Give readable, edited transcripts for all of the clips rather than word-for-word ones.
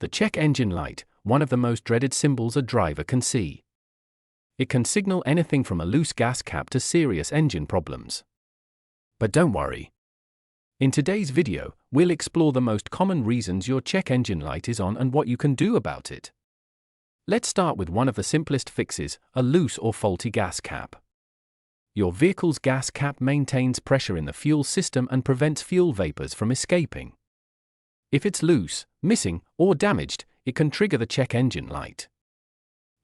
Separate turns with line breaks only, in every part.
The check engine light, one of the most dreaded symbols a driver can see. It can signal anything from a loose gas cap to serious engine problems. But don't worry. In today's video, we'll explore the most common reasons your check engine light is on and what you can do about it. Let's start with one of the simplest fixes, a loose or faulty gas cap. Your vehicle's gas cap maintains pressure in the fuel system and prevents fuel vapors from escaping. If it's loose, missing, or damaged, it can trigger the check engine light.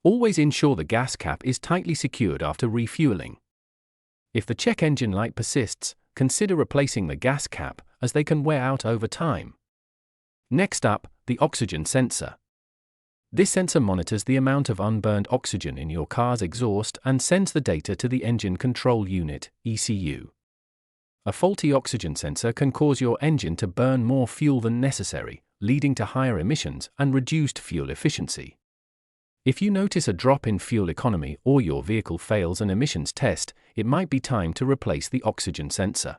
Always ensure the gas cap is tightly secured after refueling. If the check engine light persists, consider replacing the gas cap, as they can wear out over time. Next up, the oxygen sensor. This sensor monitors the amount of unburned oxygen in your car's exhaust and sends the data to the Engine Control Unit, ECU. A faulty oxygen sensor can cause your engine to burn more fuel than necessary, leading to higher emissions and reduced fuel efficiency. If you notice a drop in fuel economy or your vehicle fails an emissions test, it might be time to replace the oxygen sensor.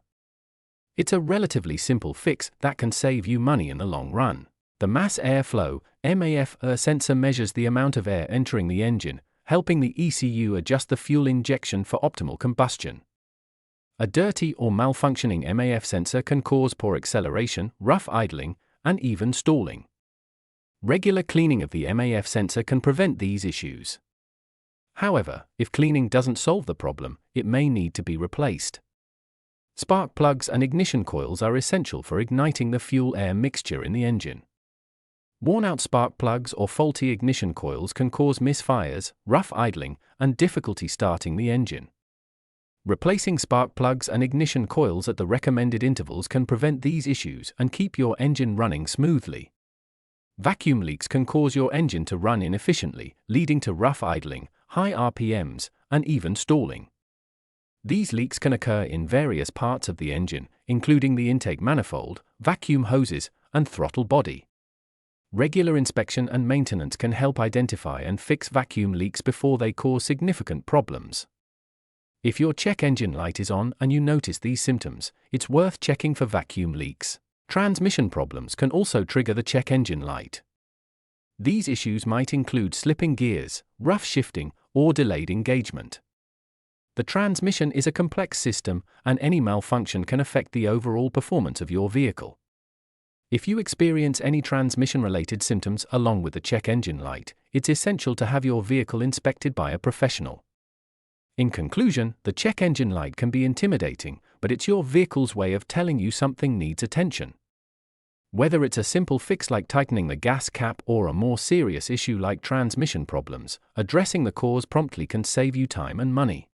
It's a relatively simple fix that can save you money in the long run. The mass airflow (MAF) sensor measures the amount of air entering the engine, helping the ECU adjust the fuel injection for optimal combustion. A dirty or malfunctioning MAF sensor can cause poor acceleration, rough idling, and even stalling. Regular cleaning of the MAF sensor can prevent these issues. However, if cleaning doesn't solve the problem, it may need to be replaced. Spark plugs and ignition coils are essential for igniting the fuel-air mixture in the engine. Worn-out spark plugs or faulty ignition coils can cause misfires, rough idling, and difficulty starting the engine. Replacing spark plugs and ignition coils at the recommended intervals can prevent these issues and keep your engine running smoothly. Vacuum leaks can cause your engine to run inefficiently, leading to rough idling, high RPMs, and even stalling. These leaks can occur in various parts of the engine, including the intake manifold, vacuum hoses, and throttle body. Regular inspection and maintenance can help identify and fix vacuum leaks before they cause significant problems. If your check engine light is on and you notice these symptoms, it's worth checking for vacuum leaks. Transmission problems can also trigger the check engine light. These issues might include slipping gears, rough shifting, or delayed engagement. The transmission is a complex system, and any malfunction can affect the overall performance of your vehicle. If you experience any transmission-related symptoms along with the check engine light, it's essential to have your vehicle inspected by a professional. In conclusion, the check engine light can be intimidating, but it's your vehicle's way of telling you something needs attention. Whether it's a simple fix like tightening the gas cap or a more serious issue like transmission problems, addressing the cause promptly can save you time and money.